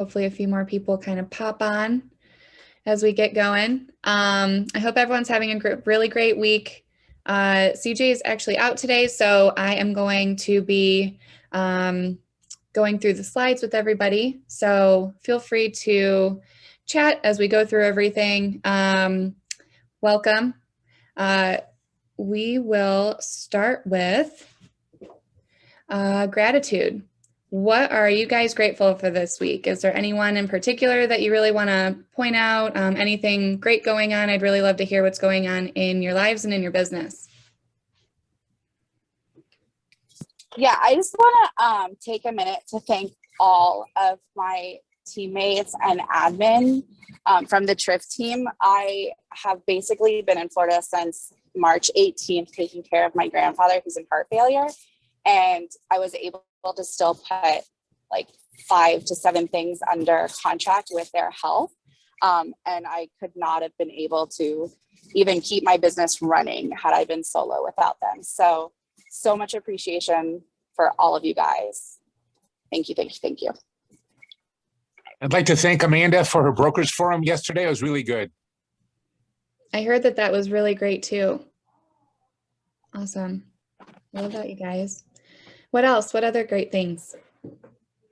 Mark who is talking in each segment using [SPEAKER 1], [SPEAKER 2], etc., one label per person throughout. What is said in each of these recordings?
[SPEAKER 1] Hopefully a few more people kind of pop on as we get going. I hope everyone's having a really great week. CJ is actually out today, so I am going to be going through the slides with everybody. So feel free to chat as we go through everything. Welcome. We will start with gratitude. What are you guys grateful for this week? Is there anyone in particular that you really want to point out? Anything great going on? I'd really love to hear what's going on in your lives and in your business.
[SPEAKER 2] Yeah, I just want to take a minute to thank all of my teammates and admin from the TRIF team. I have basically been in Florida since March 18th, taking care of my grandfather who's in heart failure. And I was able to still put like 5 to 7 things under contract with their health. And I could not have been able to even keep my business running had I been solo without them. So much appreciation for all of you guys. Thank you, thank you, thank you.
[SPEAKER 3] I'd like to thank Amanda for her brokers forum yesterday. It was really good.
[SPEAKER 1] I heard that was really great too. Awesome. Love that, you guys. What else? What other great things?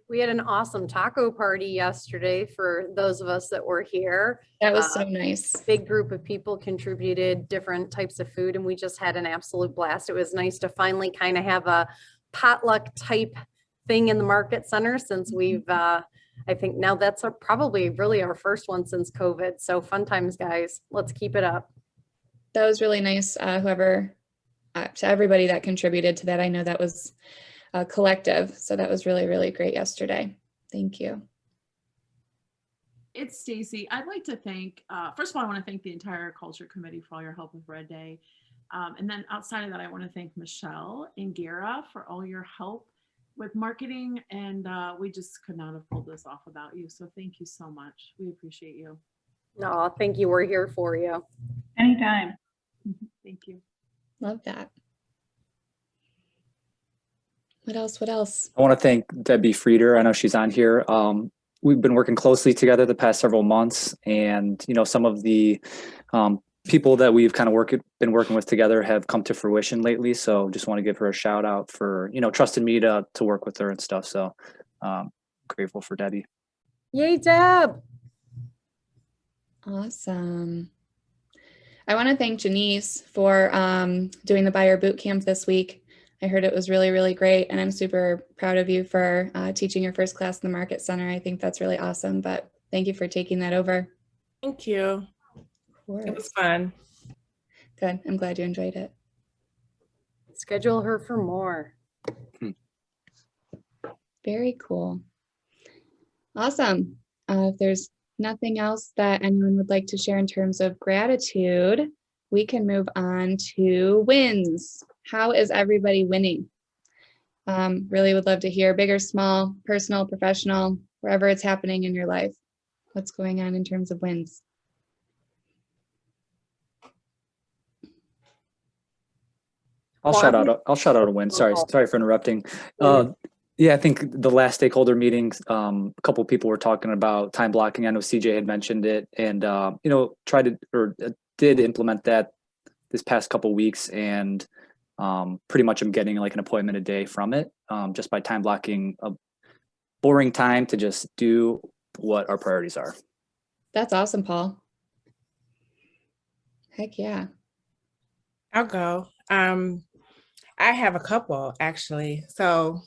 [SPEAKER 4] We had an awesome taco party yesterday for those of us that were here.
[SPEAKER 1] That was so nice.
[SPEAKER 4] Big group of people contributed different types of food and we just had an absolute blast. It was nice to finally kind of have a potluck type thing in the market center since we've, I think now that's probably really our first one since COVID. So fun times, guys. Let's keep it up.
[SPEAKER 1] That was really nice. To everybody that contributed to that. I know that was collective. So that was really, really great yesterday. Thank you.
[SPEAKER 5] It's Stacy. I'd like to thank, first of all, I want to thank the entire culture committee for all your help with Red Day. And then outside of that, I want to thank Michelle and Gara for all your help with marketing. And we just could not have pulled this off without you. So thank you so much. We appreciate you.
[SPEAKER 4] No, thank you. We're here for you.
[SPEAKER 5] Anytime. Thank you.
[SPEAKER 1] Love that. What else?
[SPEAKER 6] I want to thank Debbie Frieder. I know she's on here. We've been working closely together the past several months, and some of the people that we've kind of been working with together have come to fruition lately. So just want to give her a shout out for trusting me to work with her and stuff. So grateful for Debbie.
[SPEAKER 4] Yay, Deb!
[SPEAKER 1] Awesome. I want to thank Janice for doing the buyer boot camp this week. I heard it was really, really great, and I'm super proud of you for teaching your first class in the Market Center. I think that's really awesome, but thank you for taking that over.
[SPEAKER 7] Thank you. It was fun.
[SPEAKER 1] Good. I'm glad you enjoyed it.
[SPEAKER 4] Schedule her for more.
[SPEAKER 1] Very cool. Awesome. If there's nothing else that anyone would like to share in terms of gratitude, we can move on to wins. How is everybody winning? Really would love to hear, big or small, personal, professional, wherever it's happening in your life. What's going on in terms of wins?
[SPEAKER 6] I'll shout out a win. Sorry for interrupting. Yeah, I think the last stakeholder meetings, a couple of people were talking about time blocking. I know CJ had mentioned it, and did implement that this past couple weeks, and pretty much I'm getting like an appointment a day from it, just by time blocking a boring time to just do what our priorities are.
[SPEAKER 1] That's awesome, Paul. Heck yeah.
[SPEAKER 7] I'll go. I have a couple actually. So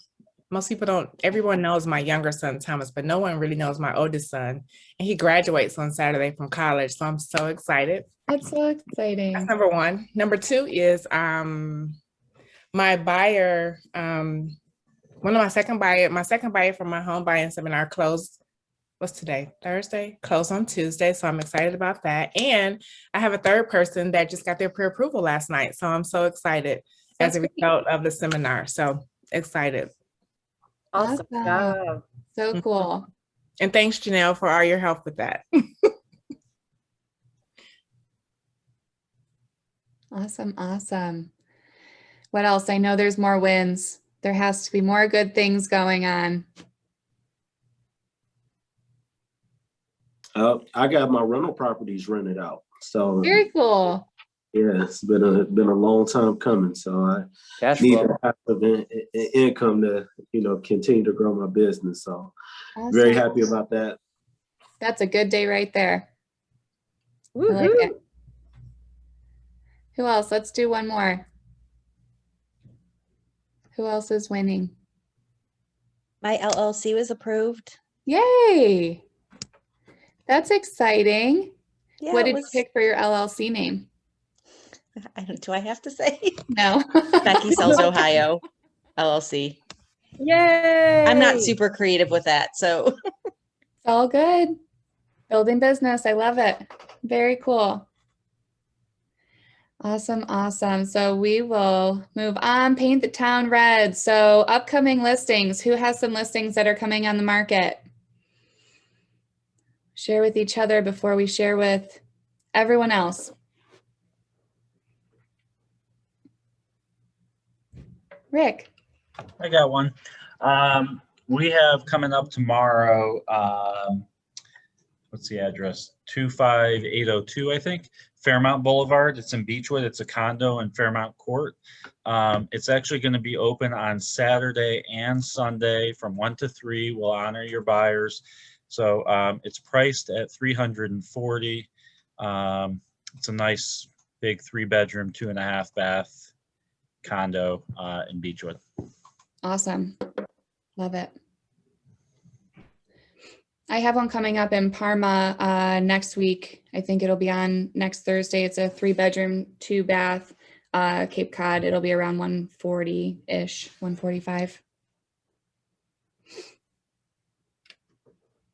[SPEAKER 7] most people everyone knows my younger son, Thomas, but no one really knows my oldest son. And he graduates on Saturday from college. So I'm so excited.
[SPEAKER 1] That's so exciting.
[SPEAKER 7] That's number one. Number two is my buyer, my second buyer for my home buying seminar closed. What's today? Thursday? Closed on Tuesday. So I'm excited about that. And I have a third person that just got their pre-approval last night. So I'm so excited as a result of the seminar. So excited.
[SPEAKER 4] Awesome.
[SPEAKER 1] So cool.
[SPEAKER 7] And thanks, Janelle, for all your help with that.
[SPEAKER 1] Awesome. What else? I know there's more wins. There has to be more good things going on.
[SPEAKER 8] I got my rental properties rented out. So
[SPEAKER 1] Very cool.
[SPEAKER 8] yeah, it's been a long time coming. So I
[SPEAKER 6] Cash
[SPEAKER 8] need
[SPEAKER 6] flow.
[SPEAKER 8] to have an income to, continue to grow my business. So very
[SPEAKER 1] Awesome.
[SPEAKER 8] happy about that.
[SPEAKER 1] That's a good day right there. I like
[SPEAKER 4] Woohoo.
[SPEAKER 1] it. Who else? Let's do one more. Who else is winning?
[SPEAKER 9] My LLC was approved.
[SPEAKER 1] Yay! That's exciting.
[SPEAKER 9] Yeah,
[SPEAKER 1] What
[SPEAKER 9] it
[SPEAKER 1] did you
[SPEAKER 9] was.
[SPEAKER 1] pick for your LLC name?
[SPEAKER 9] Do I have to say?
[SPEAKER 1] No.
[SPEAKER 9] Becky Sells Ohio LLC.
[SPEAKER 4] Yay.
[SPEAKER 9] I'm not super creative with that, so.
[SPEAKER 1] It's all good. Building business. I love it. Very cool. Awesome. Awesome. So we will move on. Paint the town red. So upcoming listings. Who has some listings that are coming on the market? Share with each other before we share with everyone else. Rick.
[SPEAKER 10] I got one. We have coming up tomorrow, what's the address? 25802, I think. Fairmount Boulevard. It's in Beechwood. It's a condo in Fairmount Court. It's actually going to be open on Saturday and Sunday from 1 to 3. We'll honor your buyers. So it's priced at $340. It's a nice big 3-bedroom, 2.5 bath condo in Beechwood.
[SPEAKER 1] Awesome. Love it. I have one coming up in Parma next week. I think it'll be on next Thursday. It's a 3-bedroom, 2-bath Cape Cod. It'll be around 140-ish, 145.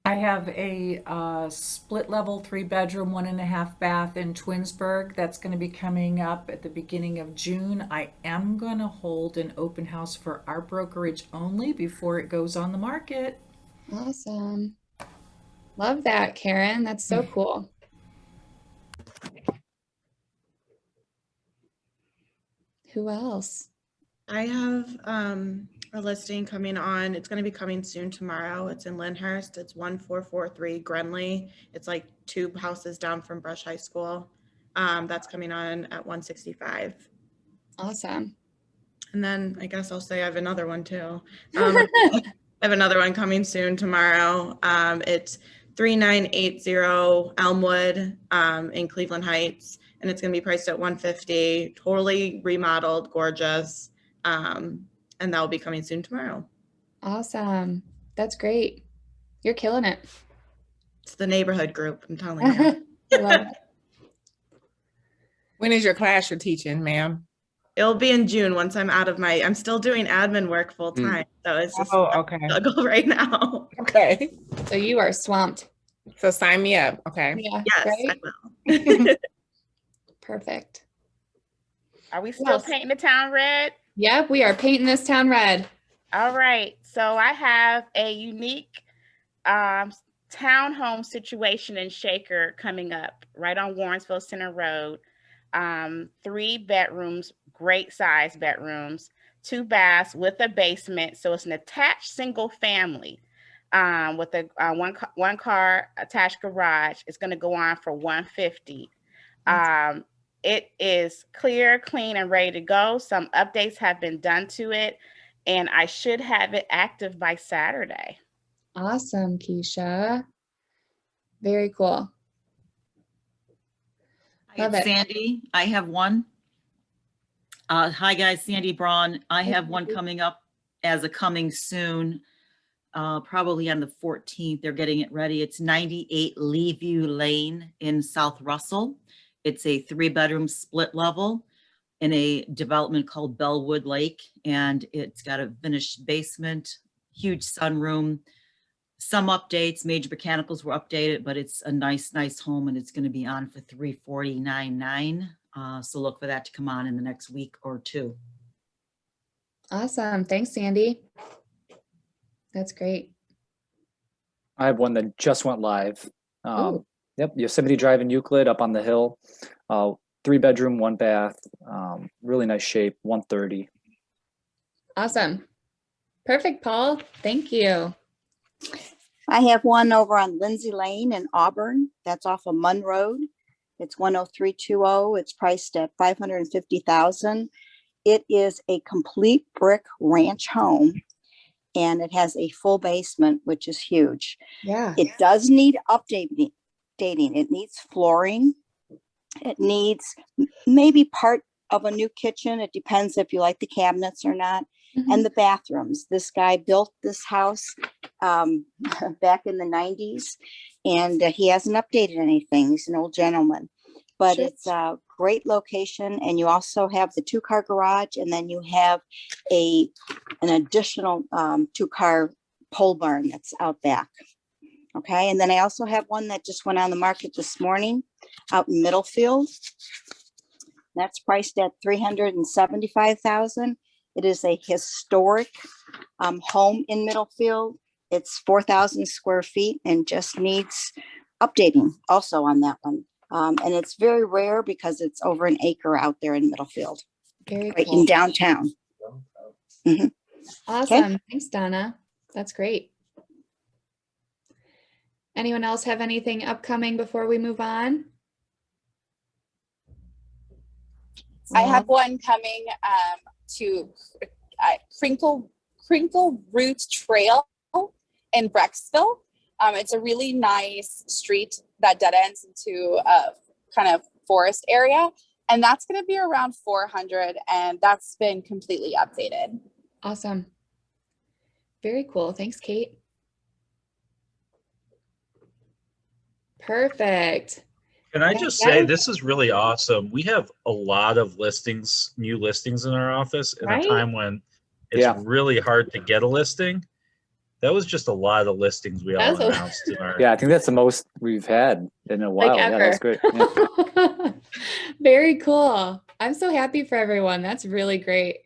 [SPEAKER 11] I have a split level 3-bedroom, 1.5 bath in Twinsburg. That's going to be coming up at the beginning of June. I am going to hold an open house for our brokerage only before it goes on the market.
[SPEAKER 1] Awesome. Love that, Karen. That's so cool. Who else?
[SPEAKER 7] I have a listing coming on. It's going to be coming soon tomorrow. It's in Lyndhurst. It's 1443 Grenly. It's like 2 houses down from Brush High School. That's coming on at 165.
[SPEAKER 1] Awesome.
[SPEAKER 7] And then I guess I'll say I have another one too. I have another one coming soon tomorrow. It's 3980 Elmwood in Cleveland Heights, and it's going to be priced at 150. Totally remodeled, gorgeous, and that will be coming soon tomorrow.
[SPEAKER 1] Awesome. That's great. You're killing it.
[SPEAKER 7] It's the neighborhood group, I'm telling you.
[SPEAKER 1] I love it.
[SPEAKER 7] When is your class you're teaching, ma'am? It'll be in June once I'm out of I'm still doing admin work full time. So it's just
[SPEAKER 12] okay.
[SPEAKER 7] a struggle right now.
[SPEAKER 12] Okay.
[SPEAKER 1] So you are swamped.
[SPEAKER 12] So sign me up. Okay.
[SPEAKER 1] Yeah.
[SPEAKER 7] Yes,
[SPEAKER 1] Right?
[SPEAKER 7] I will.
[SPEAKER 1] Perfect.
[SPEAKER 13] Are we still painting the town red?
[SPEAKER 1] Yep, we are painting this town red.
[SPEAKER 13] All right. So I have a unique townhome situation in Shaker coming up right on Warrensville Center Road. 3 bedrooms, great size bedrooms, 2 baths with a basement. So it's an attached single family with a one car attached garage. It's going to go on for $150. It is clear, clean, and ready to go. Some updates have been done to it, and I should have it active by Saturday.
[SPEAKER 1] Awesome, Keisha. Very cool. Love
[SPEAKER 14] It's
[SPEAKER 1] it.
[SPEAKER 14] Sandy. I have one. Hi guys, Sandy Braun. I have one coming up as a coming soon, probably on the 14th. They're getting it ready. It's 98 Leeview Lane in South Russell. It's a 3-bedroom split level in a development called Bellwood Lake, and it's got a finished basement, huge sunroom. Some updates, major mechanicals were updated, but it's a nice home, and it's going to be on for $349,900. So look for that to come on in the next week or 2.
[SPEAKER 1] Awesome. Thanks, Sandy. That's great.
[SPEAKER 6] I have one that just went live.
[SPEAKER 1] Ooh.
[SPEAKER 6] Yep, Yosemite Drive in Euclid up on the hill. 3-bedroom, 1 bath, really nice shape, 130.
[SPEAKER 1] Awesome. Perfect, Paul. Thank you.
[SPEAKER 15] I have one over on Lindsay Lane in Auburn. That's off of Munn Road. It's 10320. It's priced at $550,000. It is a complete brick ranch home, and it has a full basement, which is huge.
[SPEAKER 1] Yeah.
[SPEAKER 15] It does need updating. It needs flooring. It needs maybe part of a new kitchen. It depends if you like the cabinets or not. And the bathrooms. This guy built this house back in the 90s, and he hasn't updated anything. He's an old gentleman, but it's a great location. And you also have the 2-car garage, and then you have an additional 2-car pole barn that's out back. Okay, and then I also have one that just went on the market this morning out in Middlefield. That's priced at $375,000. It is a historic home in Middlefield. It's 4,000 square feet and just needs updating also on that one. And it's very rare because it's over an acre out there in Middlefield,
[SPEAKER 1] Very
[SPEAKER 15] right
[SPEAKER 1] cool.
[SPEAKER 15] in downtown.
[SPEAKER 1] Awesome.
[SPEAKER 15] Okay.
[SPEAKER 1] Thanks, Donna. That's great. Anyone else have anything upcoming before we move on?
[SPEAKER 2] I have one coming to Crinkle Root Trail in Brecksville. It's a really nice street that dead ends into a kind of forest area. And that's going to be around 400, and that's been completely updated.
[SPEAKER 1] Awesome. Very cool. Thanks, Kate. Perfect.
[SPEAKER 10] Can I just say, this is really awesome. We have a lot of listings, new listings in our office in a time when it's really hard to get a listing. That was just a lot of listings we all announced in our.
[SPEAKER 6] Yeah, I think that's the most we've had in a while. Yeah, that's great. Yeah.
[SPEAKER 1] Very cool. I'm so happy for everyone. That's really great.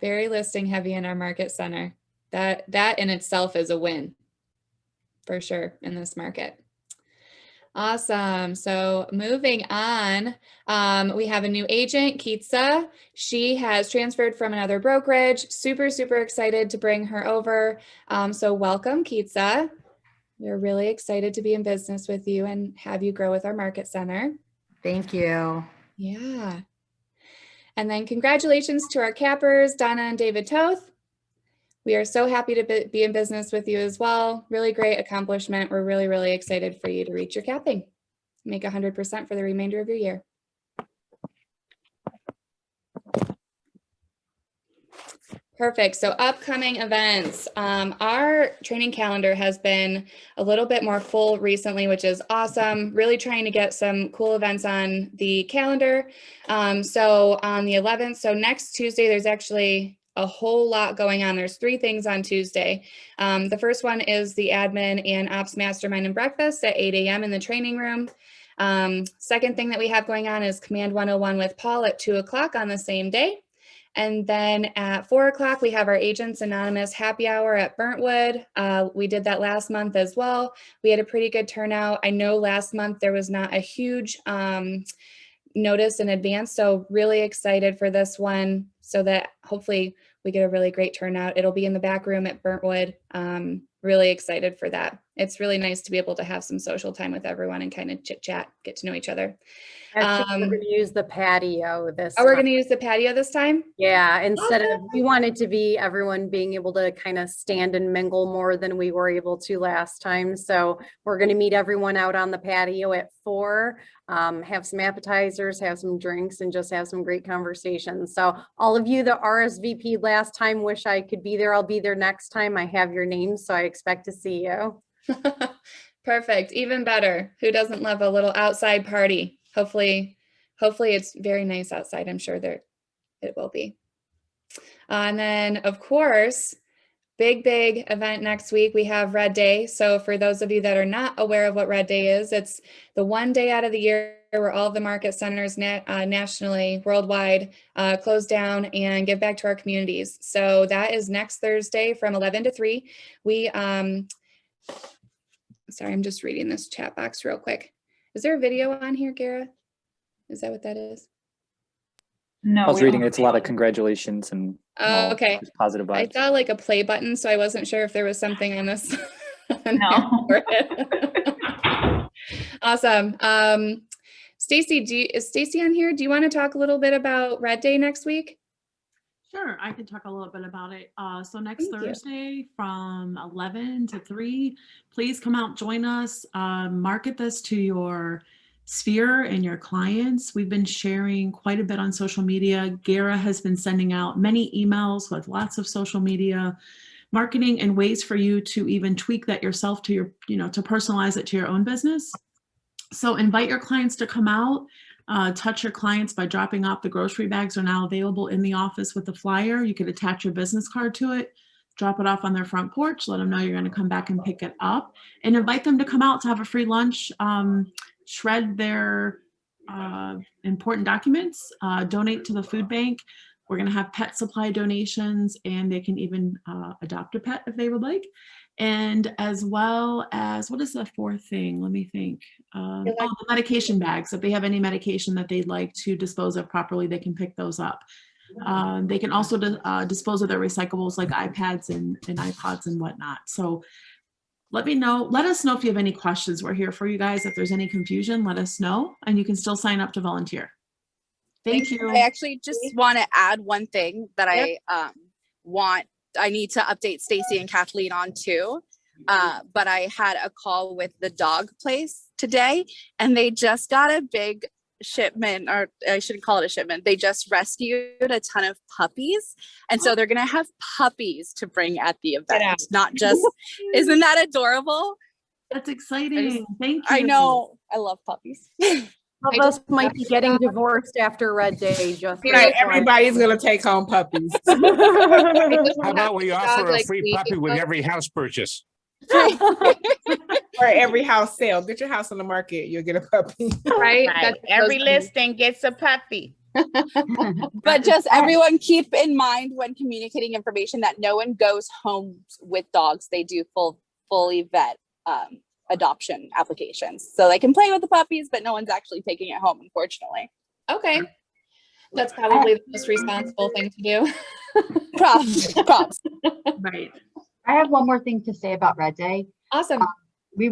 [SPEAKER 1] Very listing heavy in our market center. That in itself is a win for sure in this market. Awesome. So moving on, we have a new agent, Keitsa. She has transferred from another brokerage. Super, super excited to bring her over. So welcome, Keitsa. We're really excited to be in business with you and have you grow with our market center.
[SPEAKER 11] Thank you.
[SPEAKER 1] Yeah. And then congratulations to our cappers, Donna and David Toth. We are so happy to be in business with you as well. Really great accomplishment. We're really, really excited for you to reach your capping. Make 100% for the remainder of your year. Perfect. So upcoming events. Our training calendar has been a little bit more full recently, which is awesome. Really trying to get some cool events on the calendar. So on the 11th, so next Tuesday, there's actually a whole lot going on. There's 3 things on Tuesday. The first one is the admin and ops mastermind and breakfast at 8 a.m. in the training room. Second thing that we have going on is Command 101 with Paul at 2 o'clock on the same day. And then at 4 o'clock, we have our Agents Anonymous happy hour at Burntwood. We did that last month as well. We had a pretty good turnout. I know last month there was not a huge notice in advance. So really excited for this one so that hopefully we get a really great turnout. It'll be in the back room at Burntwood. Really excited for that. It's really nice to be able to have some social time with everyone and kind of chit chat, get to know each other.
[SPEAKER 4] Actually, we're going to use the patio this
[SPEAKER 1] Oh, we're
[SPEAKER 4] time.
[SPEAKER 1] going to use the patio this time?
[SPEAKER 4] Yeah, instead of, we wanted to be everyone being able to kind of stand and mingle more than we were able to last time. So we're going to meet everyone out on the patio at 4, have some appetizers, have some drinks, and just have some great conversations. So all of you that RSVP'd last time, wish I could be there. I'll be there next time. I have your names, so I expect to see you.
[SPEAKER 1] Perfect. Even better. Who doesn't love a little outside party? Hopefully it's very nice outside. I'm sure it will be. And then of course, big event next week. We have Red Day. So for those of you that are not aware of what Red Day is, it's the one day out of the year where all of the market centers nationally, worldwide, close down and give back to our communities. So that is next Thursday from 11 to 3. We, sorry, I'm just reading this chat box real quick. Is there a video on here, Gara? Is that what that is?
[SPEAKER 14] No.
[SPEAKER 6] I was reading it's a lot of congratulations and
[SPEAKER 1] okay.
[SPEAKER 6] positive vibes.
[SPEAKER 1] I saw like a play button, so I wasn't sure if there was something on this
[SPEAKER 14] No.
[SPEAKER 1] Awesome. Stacy, is Stacy on here? Do you want to talk a little bit about Red Day next week?
[SPEAKER 5] Sure, I can talk a little bit about it. So next
[SPEAKER 1] Thank you.
[SPEAKER 5] Thursday from 11 to 3, please come out, join us, market this to your sphere and your clients. We've been sharing quite a bit on social media. Gara has been sending out many emails with lots of social media marketing and ways for you to even tweak that yourself to your, to personalize it to your own business. So invite your clients to come out. Touch your clients by dropping off. The grocery bags are now available in the office with the flyer. You could attach your business card to it, drop it off on their front porch, let them know you're going to come back and pick it up, and invite them to come out to have a free lunch, shred their important documents, donate to the food bank. We're going to have pet supply donations, and they can even adopt a pet if they would like. And as well as, what is the fourth thing? Let me think. The medication bags. If they have any medication that they'd like to dispose of properly, they can pick those up. They can also dispose of their recyclables like iPads and iPods and whatnot. So let us know if you have any questions. We're here for you guys. If there's any confusion, let us know, and you can still sign up to volunteer. Thank you.
[SPEAKER 2] I actually just want to add one thing that I need to update Stacy and Kathleen on too. But I had a call with the dog place today, and they just got a big shipment, or I shouldn't call it a shipment. They just rescued a ton of puppies. And so they're going to have puppies to bring at the event, not just, isn't that adorable?
[SPEAKER 5] That's exciting. Thank you.
[SPEAKER 2] I know. I love puppies.
[SPEAKER 4] Some of us might be getting divorced after Red Day. Just
[SPEAKER 7] Right, everybody's gonna take home puppies.
[SPEAKER 3] How about we offer a free puppy with every house purchase?
[SPEAKER 7] Or every house sale. Get your house on the market, you'll get a puppy.
[SPEAKER 1] Right?
[SPEAKER 13] Every listing gets a puppy.
[SPEAKER 2] But just everyone keep in mind when communicating information that no one goes home with dogs. They do fully vet adoption applications, so they can play with the puppies, but no one's actually taking it home, unfortunately.
[SPEAKER 1] Okay, that's probably the most responsible thing to do.
[SPEAKER 2] Props.
[SPEAKER 5] Right.
[SPEAKER 16] I have one more thing to say about Red Day.
[SPEAKER 1] Awesome.
[SPEAKER 16] We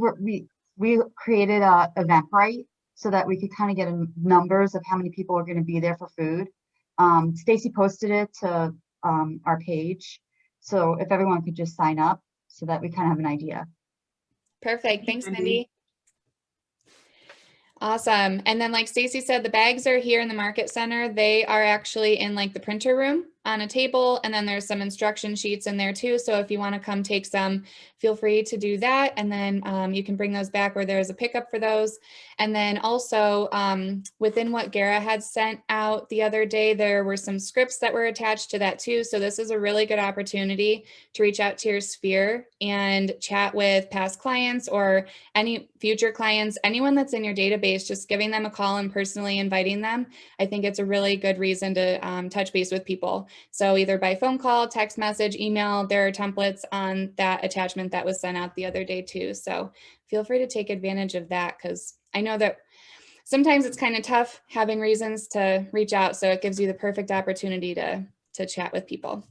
[SPEAKER 16] created a Eventbrite so that we could kind of get numbers of how many people are going to be there for food. Stacy posted it to our page, so if everyone could just sign up so that we kind of have an idea.
[SPEAKER 1] Perfect. Thanks, Mindy. Awesome. And then like Stacy said, the bags are here in the market center. They are actually in like the printer room on a table. And then there's some instruction sheets in there too. So if you want to come take some, feel free to do that. And then you can bring those back where there's a pickup for those. And then also within what Gara had sent out the other day, there were some scripts that were attached to that too. So this is a really good opportunity to reach out to your sphere and chat with past clients or any future clients, anyone that's in your database, just giving them a call and personally inviting them. I think it's a really good reason to touch base with people. So either by phone call, text message, email, there are templates on that attachment that was sent out the other day too. So feel free to take advantage of that, because I know that sometimes it's kind of tough having reasons to reach out. So it gives you the perfect opportunity to chat with people.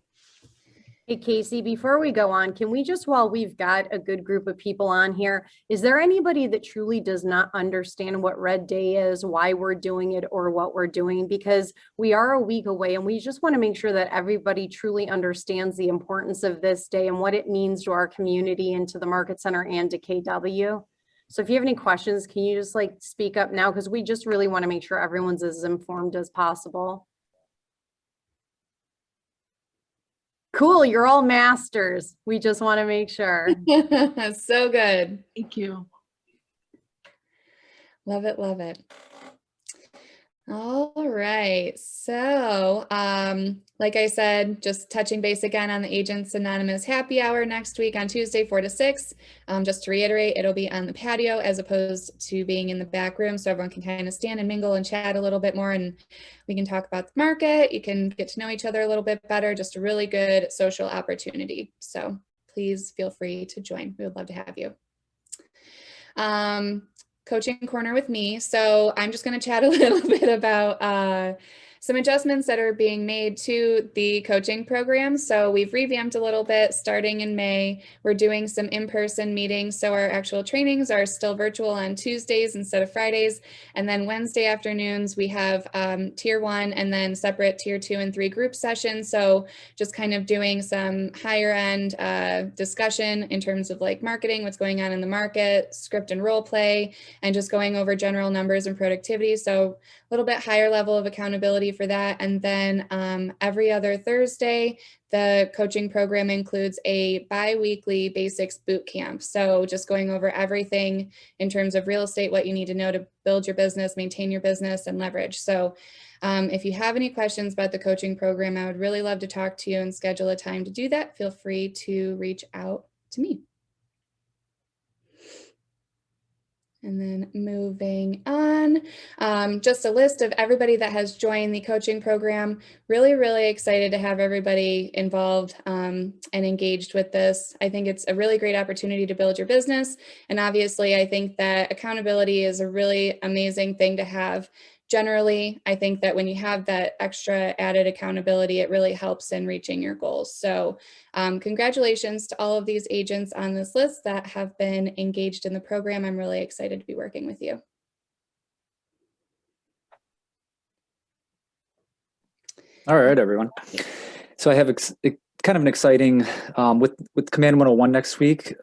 [SPEAKER 4] Hey, Casey, before we go on, can we just, while we've got a good group of people on here, is there anybody that truly does not understand what Red Day is, why we're doing it, or what we're doing? Because we are a week away and we just want to make sure that everybody truly understands the importance of this day and what it means to our community and to the Market Center and to KW. So if you have any questions, can you just like speak up now? Because we just really want to make sure everyone's as informed as possible. Cool, you're all masters. We just want to make sure.
[SPEAKER 1] So good.
[SPEAKER 5] Thank you.
[SPEAKER 1] Love it, love it. All right. So, like I said, just touching base again on the Agents Anonymous Happy Hour next week on Tuesday, 4 to 6. Just to reiterate, it'll be on the patio as opposed to being in the back room, so everyone can kind of stand and mingle and chat a little bit more, and we can talk about the market. You can get to know each other a little bit better. Just a really good social opportunity. So please feel free to join. We would love to have you. Coaching Corner with me. So I'm just going to chat a little bit about some adjustments that are being made to the coaching program. So we've revamped a little bit starting in May. We're doing some in-person meetings. So our actual trainings are still virtual on Tuesdays instead of Fridays. And then Wednesday afternoons, we have tier 1 and then separate tier 2 and 3 group sessions. So just kind of doing some higher end discussion in terms of like marketing, what's going on in the market, script and role play, and just going over general numbers and productivity. So a little bit higher level of accountability for that. And then every other Thursday, the coaching program includes a bi-weekly basics boot camp. So just going over everything in terms of real estate, what you need to know to build your business, maintain your business, and leverage. So if you have any questions about the coaching program, I would really love to talk to you and schedule a time to do that. Feel free to reach out to me. And then moving on, just a list of everybody that has joined the coaching program. Really, really excited to have everybody involved and engaged with this. I think it's a really great opportunity to build your business. And obviously, I think that accountability is a really amazing thing to have. Generally, I think that when you have that extra added accountability, it really helps in reaching your goals. So congratulations to all of these agents on this list that have been engaged in the program. I'm really excited to be working with you.
[SPEAKER 6] All right, everyone. So I have kind of an exciting, with Command 101 next week,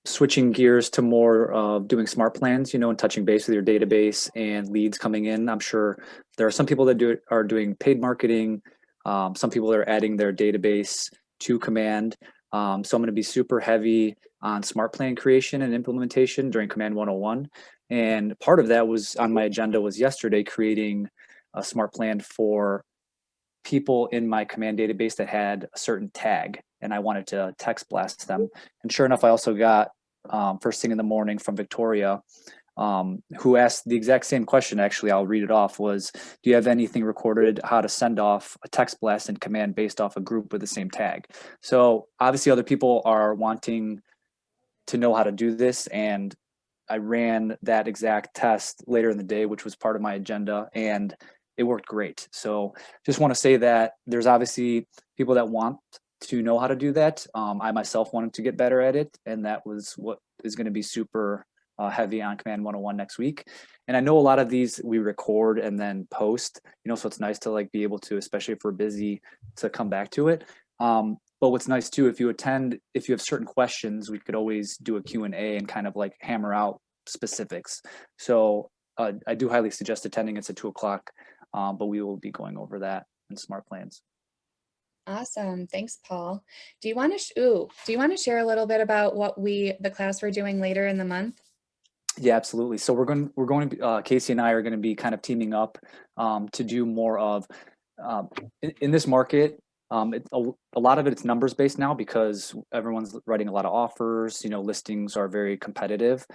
[SPEAKER 6] switching gears to more doing smart plans, and touching base with your database and leads coming in. I'm sure there are some people that are doing paid marketing. Some people are adding their database to Command. So I'm going to be super heavy on smart plan creation and implementation during Command 101. And part of that was on my agenda was yesterday creating a smart plan for people in my Command database that had a certain tag, and I wanted to text blast them. And sure enough, I also got first thing in the morning from Victoria, who asked the exact same question. Actually, I'll read it off, was, do you have anything recorded how to send off a text blast in Command based off a group with the same tag? So obviously other people are wanting to know how to do this, and I ran that exact test later in the day, which was part of my agenda, and it worked great. So just want to say that there's obviously people that want to know how to do that. I myself wanted to get better at it, and that was what is going to be super heavy on Command 101 next week. And I know a lot of these we record and then post, so it's nice to like be able to, especially if we're busy, to come back to it. But what's nice too, if you have certain questions, we could always do a Q&A and kind of like hammer out specifics. So I do highly suggest attending. It's at 2:00, but we will be going over that in smart plans.
[SPEAKER 1] Awesome. Thanks, Paul. Do you want to share a little bit about what the class we're doing later in the month?
[SPEAKER 6] Yeah, absolutely. So we're going to Casey and I are going to be kind of teaming up to do more of in this market. A lot of it's numbers based now because everyone's writing a lot of offers. Listings are very competitive.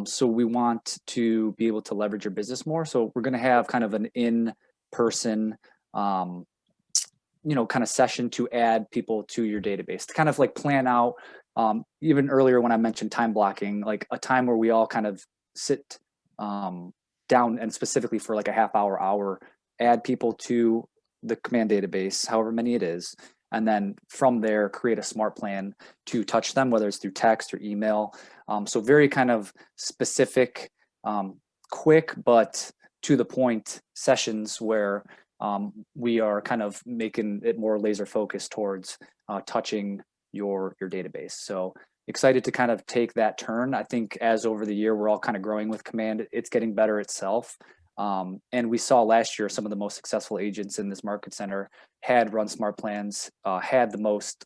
[SPEAKER 6] So we want to be able to leverage your business more. So we're going to have kind of an in-person kind of session to add people to your database, to kind of like plan out, even earlier when I mentioned time blocking, like a time where we all kind of sit down and specifically for like a half hour, add people to the Command database, however many it is, and then from there create a smart plan to touch them, whether it's through text or email. So very kind of specific, quick, but to the point sessions where we are kind of making it more laser focused towards touching your database. So excited to kind of take that turn. I think as over the year, we're all kind of growing with Command. It's getting better itself. And we saw last year some of the most successful agents in this market center had run smart plans, had the most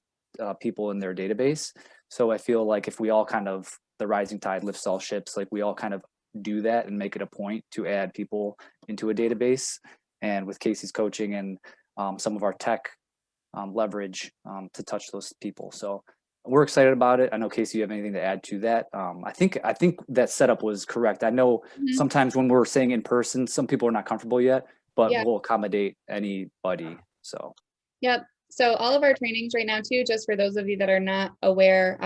[SPEAKER 6] people in their database. So I feel like if we all kind of, the rising tide lifts all ships, like we all kind of do that and make it a point to add people into a database. And with Casey's coaching and some of our tech leverage to touch those people. So we're excited about it. I know, Casey, you have anything to add to that? I think that setup was correct. I know sometimes when we're saying in person, some people are not comfortable yet, but we'll accommodate anybody. So.
[SPEAKER 1] Yep. So all of our trainings right now too, just for those of you that are not aware,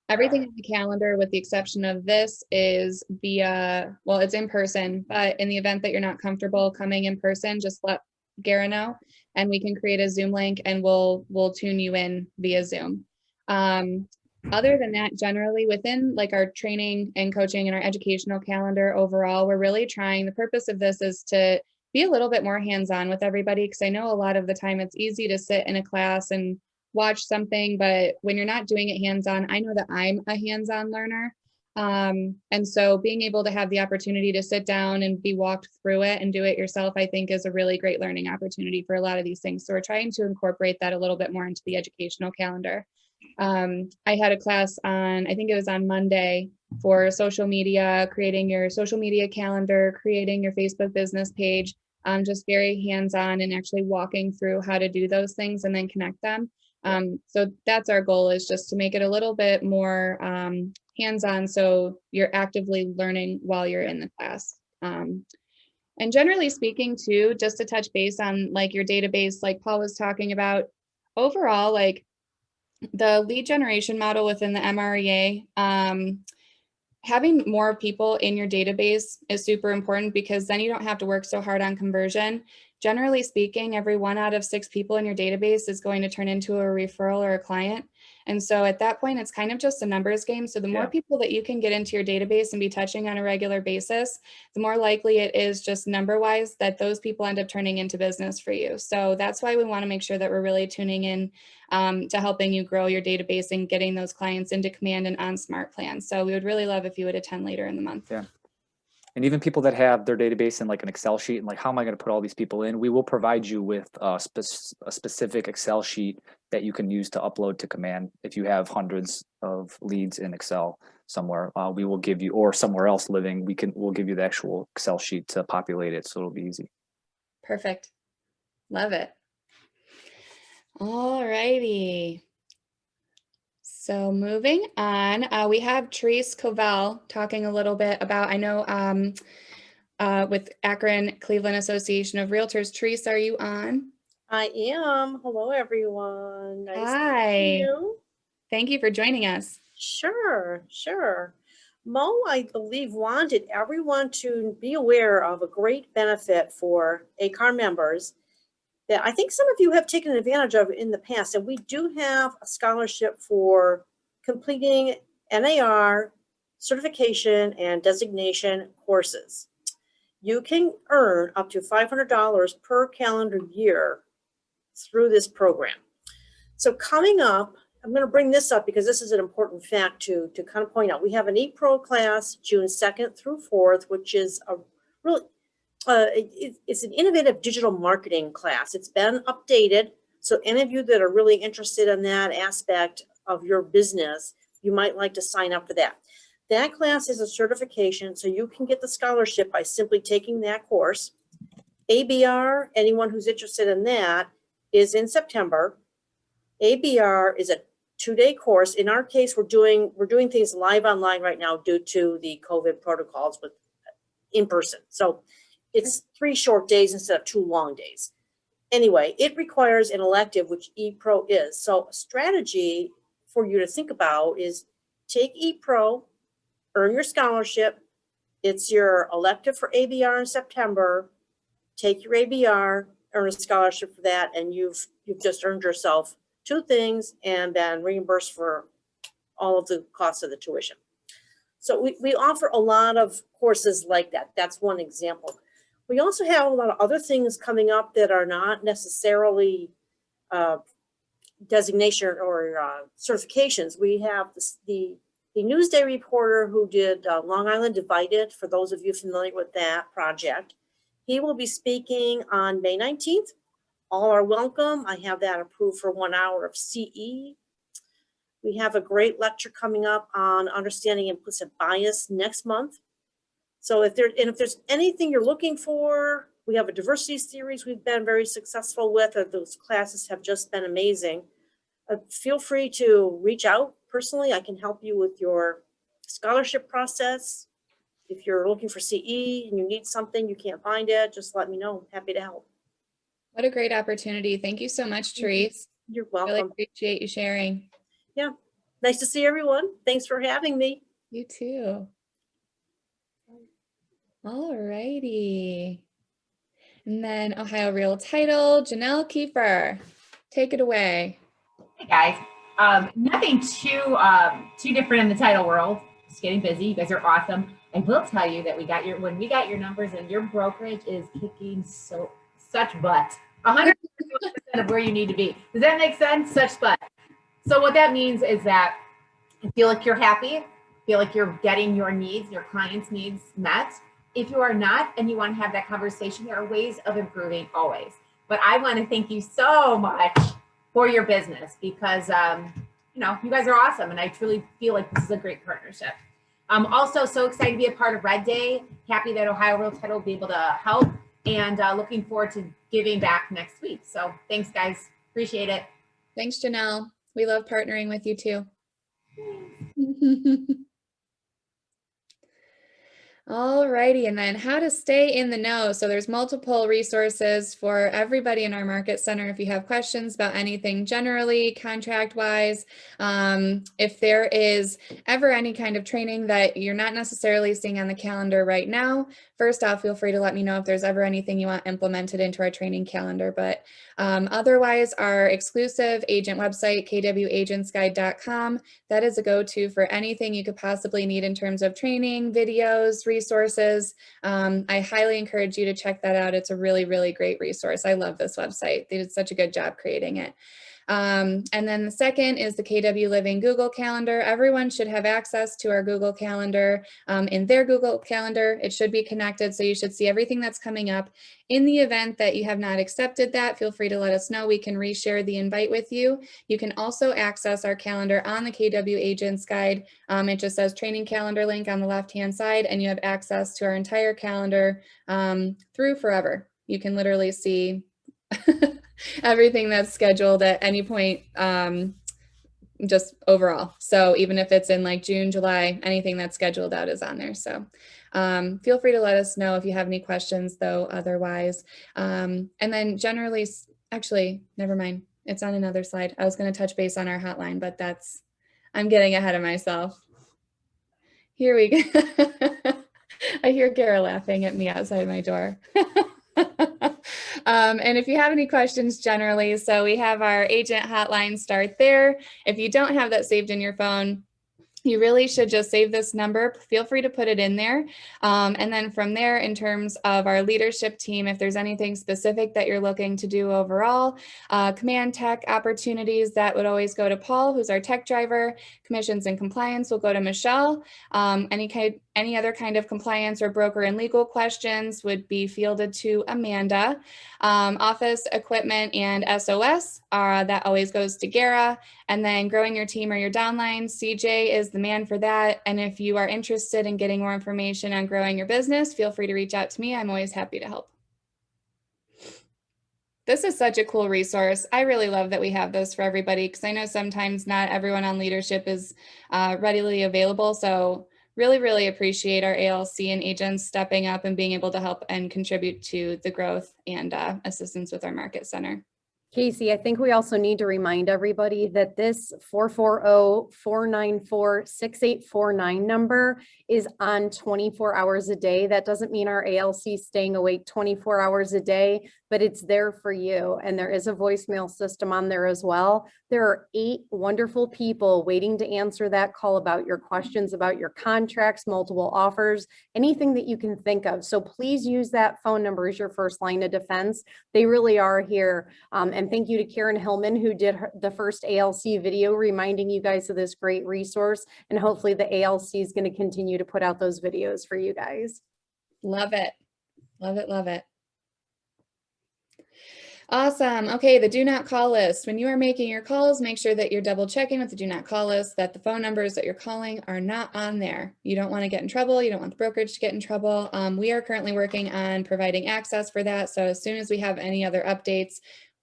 [SPEAKER 1] everything in the calendar with the exception of this is it's in person, but in the event that you're not comfortable coming in person, just let Gara know, and we can create a Zoom link and we'll tune you in via Zoom. Other than that, generally within like our training and coaching and our educational calendar overall, we're really trying, the purpose of this is to be a little bit more hands-on with everybody, because I know a lot of the time it's easy to sit in a class and watch something, but when you're not doing it hands-on, I know that I'm a hands-on learner. And so being able to have the opportunity to sit down and be walked through it and do it yourself, I think is a really great learning opportunity for a lot of these things. So we're trying to incorporate that a little bit more into the educational calendar. I had a class on, I think it was on Monday, for social media, creating your social media calendar, creating your Facebook business page, just very hands-on and actually walking through how to do those things and then connect them. So that's our goal, is just to make it a little bit more hands-on, so you're actively learning while you're in the class. And generally speaking too, just to touch base on like your database, like Paul was talking about, overall, like the lead generation model within the MREA, having more people in your database is super important, because then you don't have to work so hard on conversion. Generally speaking, every 1 out of 6 people in your database is going to turn into a referral or a client. And so at that point, it's kind of just a numbers game. So the more people that you can get into your database and be touching on a regular basis, the more likely it is, just number wise, that those people end up turning into business for you. So that's why we want to make sure that we're really tuning in to helping you grow your database and getting those clients into Command and on Smart plans. So we would really love if you would attend later in the month.
[SPEAKER 6] Yeah. And even people that have their database in like an Excel sheet and like, how am I going to put all these people in? We will provide you with a specific Excel sheet that you can use to upload to Command. If you have hundreds of leads in Excel somewhere, we will give you, or somewhere else living, we'll give you the actual Excel sheet to populate it. So it'll be easy.
[SPEAKER 1] Perfect. Love it. All righty. So moving on, we have Therese Covell talking a little bit about, I know with Akron Cleveland Association of Realtors. Therese, are you on?
[SPEAKER 17] I am. Hello, everyone. Nice to
[SPEAKER 1] Hi.
[SPEAKER 17] meet you.
[SPEAKER 1] Thank you for joining us.
[SPEAKER 17] Sure. Mo, I believe, wanted everyone to be aware of a great benefit for ACAR members that I think some of you have taken advantage of in the past. And we do have a scholarship for completing NAR certification and designation courses. You can earn up to $500 per calendar year through this program. So coming up, I'm going to bring this up because this is an important fact to kind of point out. We have an ePro class June 2nd through 4th, which is a really, it's an innovative digital marketing class. It's been updated. So any of you that are really interested in that aspect of your business, you might like to sign up for that. That class is a certification, so you can get the scholarship by simply taking that course. ABR, anyone who's interested in that, is in September. ABR is a 2-day course. In our case, we're doing things live online right now due to the COVID protocols with in person. So it's 3 short days instead of 2 long days. Anyway, it requires an elective, which ePro is. So a strategy for you to think about is take ePro, earn your scholarship. It's your elective for ABR in September. Take your ABR, earn a scholarship for that, and you've just earned yourself 2 things and then reimbursed for all of the costs of the tuition. So we offer a lot of courses like that. That's one example. We also have a lot of other things coming up that are not necessarily designation or certifications. We have the Newsday reporter who did Long Island Divided, for those of you familiar with that project. He will be speaking on May 19th. All are welcome. I have that approved for 1 hour of CE. We have a great lecture coming up on understanding implicit bias next month. So if there's anything you're looking for, we have a diversity series we've been very successful with. Those classes have just been amazing. Feel free to reach out personally. I can help you with your scholarship process. If you're looking for CE and you need something, you can't find it, just let me know. I'm happy to help.
[SPEAKER 1] What a great opportunity. Thank you so much, Therese.
[SPEAKER 17] You're welcome.
[SPEAKER 1] Really appreciate you sharing.
[SPEAKER 17] Yeah. Nice to see everyone. Thanks for having me.
[SPEAKER 1] You too. All righty. And then Ohio Real Title, Janelle Kiefer. Take it away.
[SPEAKER 18] Hey guys, nothing too different in the title world. Just getting busy. You guys are awesome. I will tell you that when we got your numbers, and your brokerage is kicking such butt. 100% of where you need to be. Does that make sense? Such butt. So what that means is that I feel like you're happy, feel like you're getting your needs, your clients' needs met. If you are not, and you want to have that conversation, there are ways of improving always. But I want to thank you so much for your business, because you guys are awesome, and I truly feel like this is a great partnership. I'm also so excited to be a part of Red Day. Happy that Ohio Real Title will be able to help, and looking forward to giving back next week. So thanks, guys. Appreciate it.
[SPEAKER 1] Thanks, Janelle. We love partnering with you too. Alrighty, and then how to stay in the know. So there's multiple resources for everybody in our market center. If you have questions about anything generally, contract-wise, if there is ever any kind of training that you're not necessarily seeing on the calendar right now, first off, feel free to let me know if there's ever anything you want implemented into our training calendar. But otherwise, our exclusive agent website, kwagentsguide.com, that is a go-to for anything you could possibly need in terms of training, videos, resources. I highly encourage you to check that out. It's a really, really great resource. I love this website. They did such a good job creating it. And then the second is the KW Living Google Calendar. Everyone should have access to our Google Calendar in their Google Calendar. It should be connected, so you should see everything that's coming up. In the event that you have not accepted that, feel free to let us know. We can reshare the invite with you. You can also access our calendar on the KW Agents Guide. It just says training calendar link on the left-hand side, and you have access to our entire calendar through forever. You can literally see everything that's scheduled at any point, just overall. So even if it's in like June, July, anything that's scheduled out is on there. So feel free to let us know if you have any questions though, otherwise. And then generally, actually, never mind. It's on another slide. I was going to touch base on our hotline, but I'm getting ahead of myself. Here we go. I hear Gara laughing at me outside my door. And if you have any questions generally, so we have our agent hotline, start there. If you don't have that saved in your phone, you really should just save this number. Feel free to put it in there. And then from there, in terms of our leadership team, if there's anything specific that you're looking to do overall, command tech opportunities, that would always go to Paul, who's our tech driver. Commissions and compliance will go to Michelle. Any other kind of compliance or broker and legal questions would be fielded to Amanda. Office equipment and SOS, that always goes to Gara. And then growing your team or your downline, CJ is the man for that. And if you are interested in getting more information on growing your business, feel free to reach out to me. I'm always happy to help. This is such a cool resource. I really love that we have this for everybody, because I know sometimes not everyone on leadership is readily available. So really, really appreciate our ALC and agents stepping up and being able to help and contribute to the growth and assistance with our market center.
[SPEAKER 4] Casey, I think we also need to remind everybody that this 440-494-6849 number is on 24 hours a day. That doesn't mean our ALC is staying awake 24 hours a day, but it's there for you. And there is a voicemail system on there as well. There are 8 wonderful people waiting to answer that call about your questions, about your contracts, multiple offers, anything that you can think of. So please use that phone number as your first line of defense. They really are here. And thank you to Karen Hillman, who did the first ALC video reminding you guys of this great resource. And hopefully the ALC is going to continue to put out those videos for you guys.
[SPEAKER 1] Love it. Love it. Love it. Awesome. Okay, the do not call list. When you are making your calls, make sure that you're double checking with the do not call list that the phone numbers that you're calling are not on there. You don't want to get in trouble. You don't want the brokerage to get in trouble. We are currently working on providing access for that. So as soon as we have any other updates,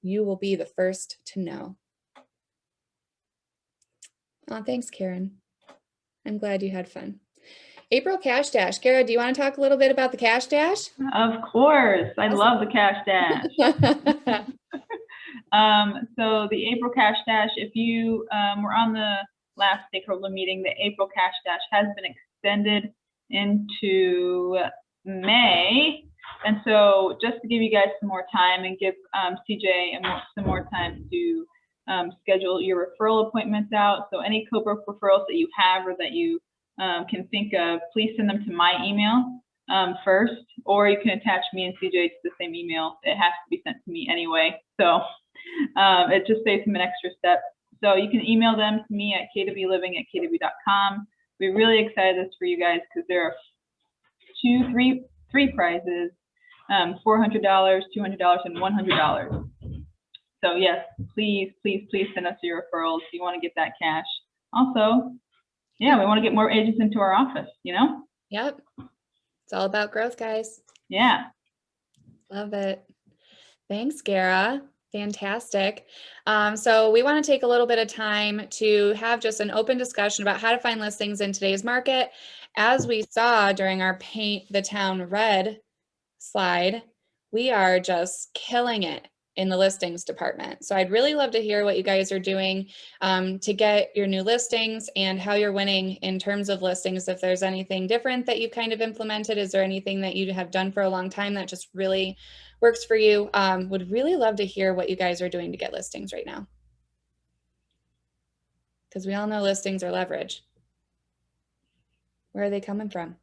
[SPEAKER 1] you will be the first to know. Oh, thanks, Karen. I'm glad you had fun. April Cash Dash. Gara, do you want to talk a little bit about the Cash Dash?
[SPEAKER 19] Of course. I love the Cash Dash. So the April Cash Dash, if you were on the last stakeholder meeting, the April Cash Dash has been extended into May. And so just to give you guys some more time and give CJ some more time to schedule your referral appointments out. So any co-broke referrals that you have or that you can think of, please send them to my email first, or you can attach me and CJ to the same email. It has to be sent to me anyway. So it just saves them an extra step. So you can email them to me at kwliving@kw.com. We're really excited this for you guys because there are three prizes, $400, $200, and $100. So yes, please send us your referrals. You want to get that cash. Also, yeah, we want to get more agents into our office, you know?
[SPEAKER 1] Yep. It's all about growth, guys.
[SPEAKER 19] Yeah.
[SPEAKER 1] Love it. Thanks, Gara. Fantastic. So we want to take a little bit of time to have just an open discussion about how to find listings in today's market. As we saw during our Paint the Town Red slide, we are just killing it in the listings department. So I'd really love to hear what you guys are doing to get your new listings and how you're winning in terms of listings. If there's anything different that you've kind of implemented, is there anything that you have done for a long time that just really works for you? Would really love to hear what you guys are doing to get listings right now. Because we all know listings are leverage. Where are they coming from?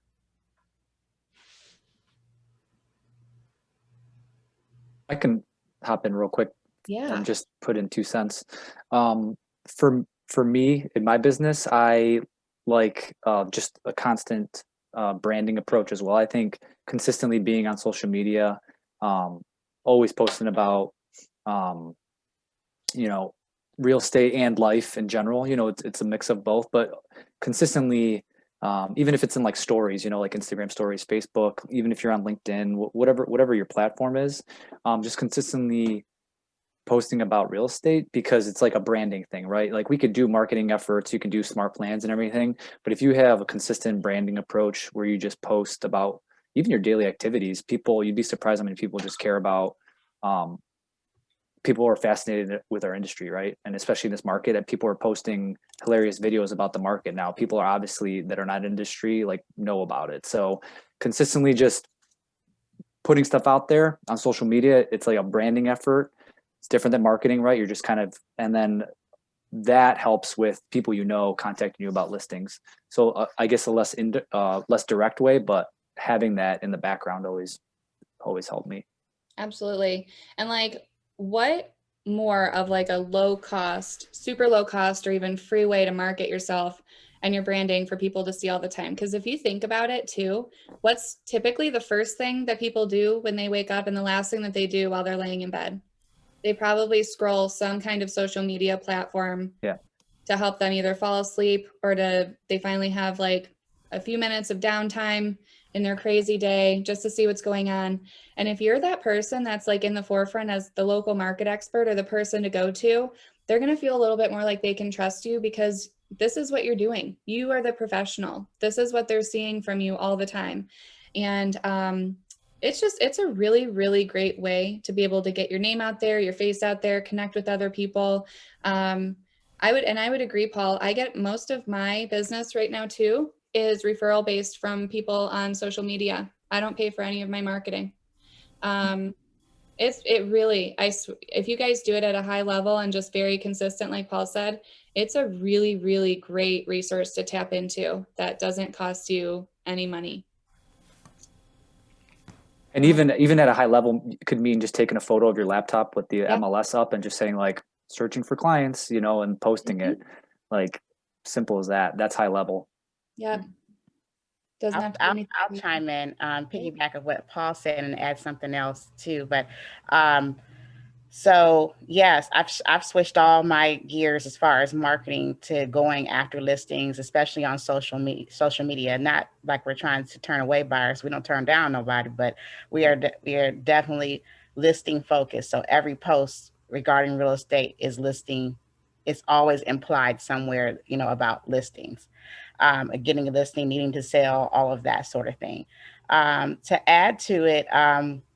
[SPEAKER 6] I can hop in real quick.
[SPEAKER 1] Yeah.
[SPEAKER 6] And just put in 2 cents. For me in my business, I like just a constant branding approach as well. I think consistently being on social media, always posting about real estate and life in general. It's a mix of both, but consistently, even if it's in like stories, like Instagram stories, Facebook, even if you're on LinkedIn, whatever your platform is, just consistently posting about real estate, because it's like a branding thing, right? Like we could do marketing efforts, you can do smart plans and everything, but if you have a consistent branding approach where you just post about even your daily activities, you'd be surprised how many people just care about, people are fascinated with our industry, right? And especially in this market, that people are posting hilarious videos about the market now. People are obviously that are not industry, like, know about it. So consistently just putting stuff out there on social media, it's like a branding effort. It's different than marketing, right? You're just kind of, and then that helps with people contacting you about listings. So I guess a less direct way, but having that in the background always helped me.
[SPEAKER 1] Absolutely. And like, what more of like a low cost, super low cost, or even free way to market yourself and your branding for people to see all the time? Because if you think about it too, what's typically the first thing that people do when they wake up and the last thing that they do while they're laying in bed? They probably scroll some kind of social media platform to help them either fall asleep or they finally have like a few minutes of downtime in their crazy day just to see what's going on. And if you're that person that's like in the forefront as the local market expert or the person to go to, they're going to feel a little bit more like they can trust you because this is what you're doing. You are the professional. This is what they're seeing from you all the time. And it's a really, really great way to be able to get your name out there, your face out there, connect with other people. I would agree, Paul. I get most of my business right now too is referral based from people on social media. I don't pay for any of my marketing. If you guys do it at a high level and just very consistent, like Paul said, it's a really, really great resource to tap into that doesn't cost you any money.
[SPEAKER 6] And even at a high level, it could mean just taking a photo of your laptop with the MLS up and just saying like searching for clients, and posting it, like simple as that. That's high level.
[SPEAKER 1] Yep.
[SPEAKER 13] I'll chime in, piggyback of what Paul said and add something else too. But so yes, I've switched all my gears as far as marketing to going after listings, especially on social media. Not like we're trying to turn away buyers. We don't turn down nobody, but we are definitely listing focused. So every post regarding real estate is listing. It's always implied somewhere, about listings. Getting a listing, needing to sell, all of that sort of thing. To add to it,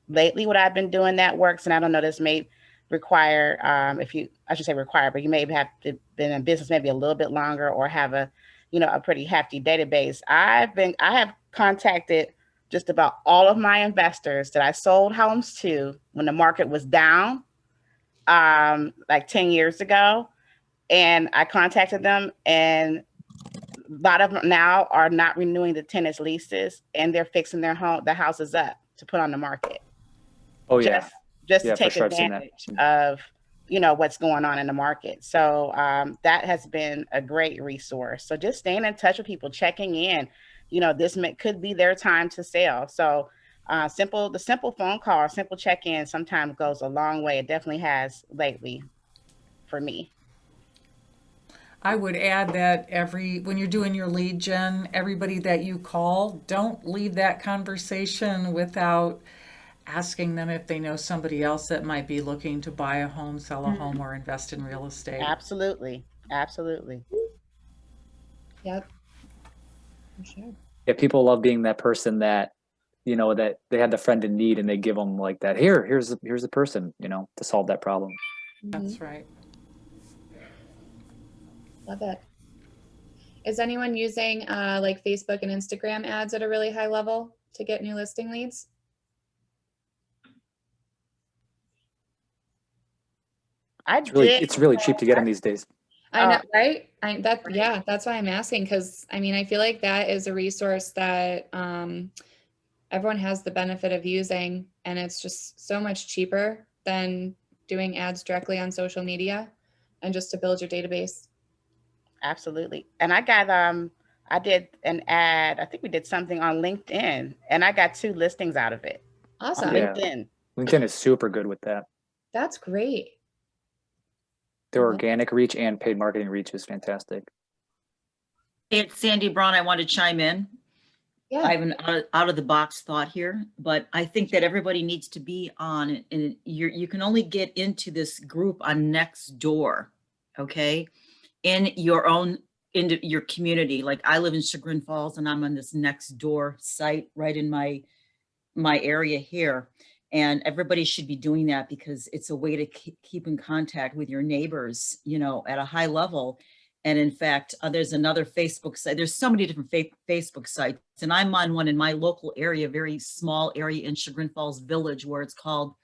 [SPEAKER 13] lately what I've been doing that works, and I don't know, this may require, I should say require, but you may have been in business maybe a little bit longer or have a pretty hefty database. I have contacted just about all of my investors that I sold homes to when the market was down, like 10 years ago. And I contacted them, and a lot of them now are not renewing the tenants' leases, and they're fixing the houses up to put on the market.
[SPEAKER 6] Oh yeah.
[SPEAKER 13] Just
[SPEAKER 6] Yeah,
[SPEAKER 13] to
[SPEAKER 6] for
[SPEAKER 13] take
[SPEAKER 6] sure, I've seen that.
[SPEAKER 13] advantage of, you know, what's going on in the market. So that has been a great resource. So just staying in touch with people, checking in, you know, this could be their time to sell. So the simple phone call or simple check-in sometimes goes a long way. It definitely has lately for me.
[SPEAKER 11] I would add that when you're doing your lead gen, everybody that you call, don't leave that conversation without asking them if they know somebody else that might be looking to buy a home, sell a home, or invest in real estate.
[SPEAKER 13] Absolutely. Absolutely.
[SPEAKER 1] Yep. For sure.
[SPEAKER 6] Yeah, people love being that person that, you know, that they had the friend in need and they give them like that. Here's the person, you know, to solve that problem.
[SPEAKER 11] That's right.
[SPEAKER 1] Love it. Is anyone using like Facebook and Instagram ads at a really high level to get new listing leads?
[SPEAKER 6] It's really cheap to get them these days.
[SPEAKER 1] I know, right? Yeah, that's why I'm asking, because I mean, I feel like that is a resource that everyone has the benefit of using, and it's just so much cheaper than doing ads directly on social media and just to build your database.
[SPEAKER 13] Absolutely. And I did an ad, I think we did something on LinkedIn, and I got 2 listings out of it.
[SPEAKER 1] Awesome.
[SPEAKER 13] On LinkedIn.
[SPEAKER 6] LinkedIn is super good with that.
[SPEAKER 1] That's great.
[SPEAKER 6] Their organic reach and paid marketing reach is fantastic.
[SPEAKER 14] It's Sandy Braun. I want to chime in.
[SPEAKER 1] Yeah.
[SPEAKER 14] I have an out of the box thought here, but I think that everybody needs to be on, and you can only get into this group on Nextdoor, okay? In your community. Like I live in Chagrin Falls and I'm on this Nextdoor site right in my area here. And everybody should be doing that because it's a way to keep in contact with your neighbors, you know, at a high level. And in fact, there's another Facebook site. There's so many different Facebook sites. And I'm on one in my local area, very small area in Chagrin Falls Village, where it's called,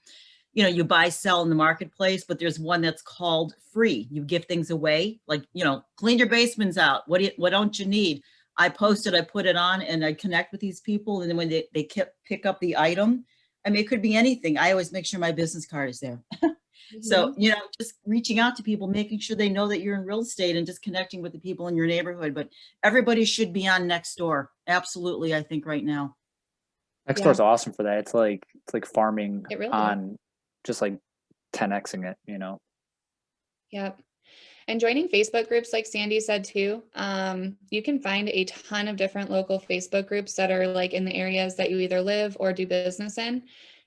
[SPEAKER 14] you know, you buy, sell in the marketplace, but there's one that's called free. You give things away, like, you know, clean your basements out. What don't you need? I post it, I put it on, and I connect with these people. And then when they pick up the item, I mean, it could be anything. I always make sure my business card is there. So, you know, just reaching out to people, making sure they know that you're in real estate and just connecting with the people in your neighborhood. But everybody should be on Nextdoor. Absolutely, I think right now.
[SPEAKER 6] Nextdoor is awesome for that. It's like farming
[SPEAKER 1] It really
[SPEAKER 6] on just like 10xing it, you know.
[SPEAKER 1] Yep. And joining Facebook groups, like Sandy said too, you can find a ton of different local Facebook groups that are like in the areas that you either live or do business in.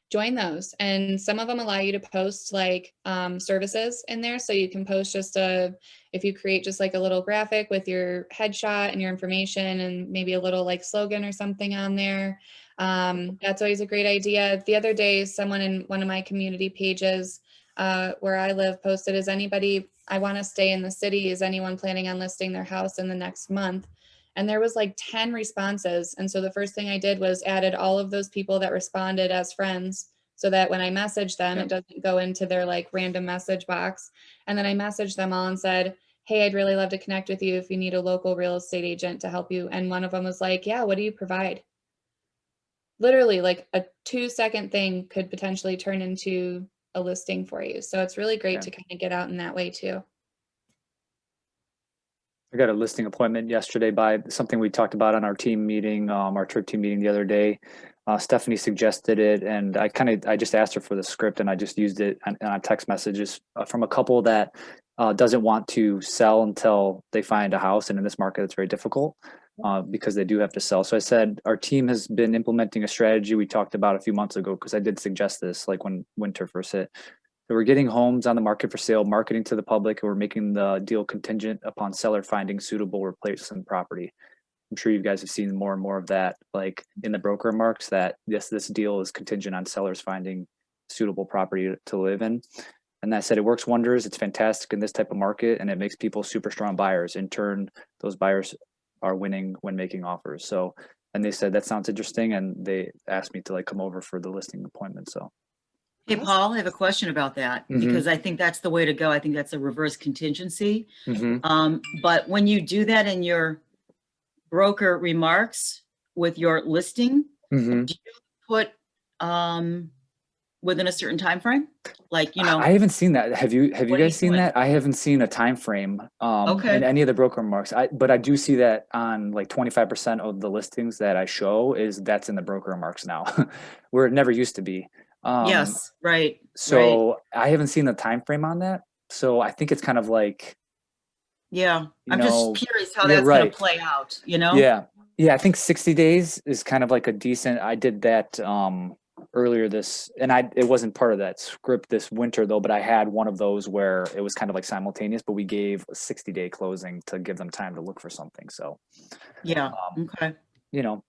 [SPEAKER 1] Join those, and some of them allow you to post like services in there. So you can post if you create just like a little graphic with your headshot and your information and maybe a little like slogan or something on there. That's always a great idea. The other day, someone in one of my community pages where I live posted, I want to stay in the city. Is anyone planning on listing their house in the next month? And there was like 10 responses. And so the first thing I did was added all of those people that responded as friends so that when I message them, it doesn't go into their like random message box. And then I messaged them all and said, hey, I'd really love to connect with you if you need a local real estate agent to help you. And one of them was like, yeah, what do you provide? Literally like a 2-second thing could potentially turn into a listing for you. So it's really great to kind of get out in that way too.
[SPEAKER 6] I got a listing appointment yesterday by something we talked about on our team meeting, our trip team meeting the other day. Stephanie suggested it, and I just asked her for the script, and I just used it on text messages from a couple that doesn't want to sell until they find a house, and in this market, it's very difficult because they do have to sell. So I said our team has been implementing a strategy we talked about a few months ago, because I did suggest this, like when winter first hit. So we're getting homes on the market for sale, marketing to the public, and we're making the deal contingent upon seller finding suitable replacement property. I'm sure you guys have seen more and more of that, like in the broker marks, that this deal is contingent on sellers finding suitable property to live in. And that said, it works wonders. It's fantastic in this type of market, and it makes people super strong buyers. In turn, those buyers are winning when making offers. So and they said that sounds interesting, and they asked me to like come over for the listing appointment. So
[SPEAKER 14] Hey, Paul, I have a question about that because I think that's the way to go. I think that's a reverse contingency. But when you do that in your broker remarks with your listing, do you put within a certain time frame? Like, you know,
[SPEAKER 6] I haven't seen that. Have you
[SPEAKER 14] What are
[SPEAKER 6] guys
[SPEAKER 14] you
[SPEAKER 6] seen
[SPEAKER 14] doing?
[SPEAKER 6] that? I haven't seen a time frame
[SPEAKER 14] Okay.
[SPEAKER 6] in any of the broker remarks. But I do see that on like 25% of the listings that I show that's in the broker remarks now, where it never used to be.
[SPEAKER 14] Yes, right.
[SPEAKER 6] So I haven't seen the time frame on that. So I think it's kind of like,
[SPEAKER 14] Yeah,
[SPEAKER 6] you
[SPEAKER 14] I'm
[SPEAKER 6] know,
[SPEAKER 14] just curious how
[SPEAKER 6] yeah,
[SPEAKER 14] that's going
[SPEAKER 6] right.
[SPEAKER 14] to play out, you know?
[SPEAKER 6] Yeah. Yeah, I think 60 days is kind of like a decent. I did that earlier it wasn't part of that script this winter though, but I had one of those where it was kind of like simultaneous, but we gave a 60-day closing to give them time to look for something. So
[SPEAKER 14] Yeah, okay.
[SPEAKER 6] you know,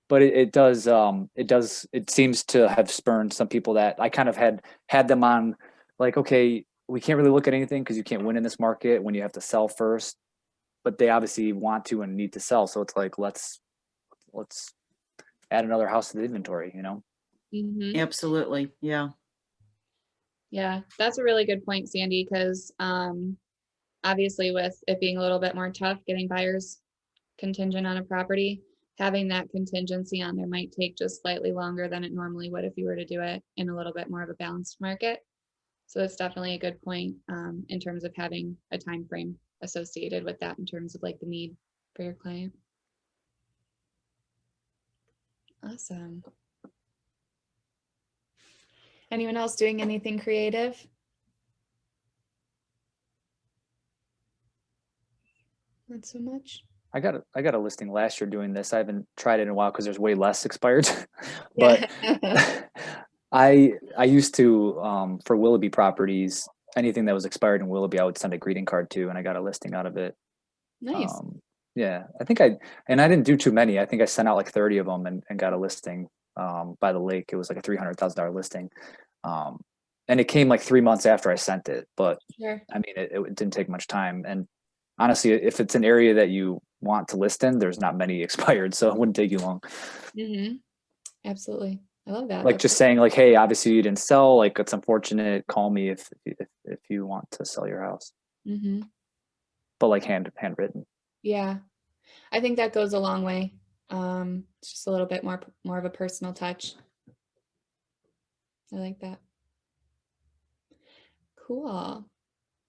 [SPEAKER 6] but it seems to have spurned some people that I kind of had them on like, okay, we can't really look at anything because you can't win in this market when you have to sell first, but they obviously want to and need to sell. So it's like, let's add another house to the inventory, you know?
[SPEAKER 14] Absolutely. Yeah.
[SPEAKER 1] Yeah, that's a really good point, Sandy, because obviously with it being a little bit more tough getting buyers contingent on a property, having that contingency on there might take just slightly longer than it normally would if you were to do it in a little bit more of a balanced market. So it's definitely a good point in terms of having a time frame associated with that in terms of like the need for your client. Awesome. Anyone else doing anything creative? Not so much.
[SPEAKER 6] I got a listing last year doing this. I haven't tried it in a while because there's way less expired. But I used to for Willoughby properties, anything that was expired in Willoughby, I would send a greeting card to, and I got a listing out of it.
[SPEAKER 1] Nice.
[SPEAKER 6] Yeah, I didn't do too many. I think I sent out like 30 of them and got a listing by the lake. It was like a $300,000 listing. And it came like 3 months after I sent it, but
[SPEAKER 1] Sure.
[SPEAKER 6] I mean, it didn't take much time. And honestly, if it's an area that you want to list in, there's not many expired, so it wouldn't take you long.
[SPEAKER 1] Absolutely. I love that.
[SPEAKER 6] Like just saying like, hey, obviously you didn't sell, like it's unfortunate, call me if you want to sell your house. But like handwritten.
[SPEAKER 1] Yeah, I think that goes a long way. It's just a little bit more of a personal touch. I like that. Cool.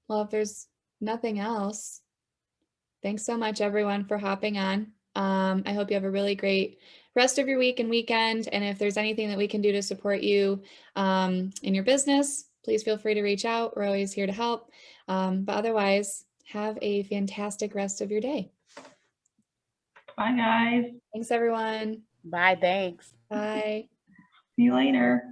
[SPEAKER 1] Well, if there's nothing else, thanks so much everyone for hopping on. I hope you have a really great rest of your week and weekend. And if there's anything that we can do to support you in your business, please feel free to reach out. We're always here to help. But otherwise, have a fantastic rest of your day.
[SPEAKER 19] Bye, guys.
[SPEAKER 1] Thanks, everyone.
[SPEAKER 13] Bye, thanks.
[SPEAKER 1] Bye.
[SPEAKER 19] See you later.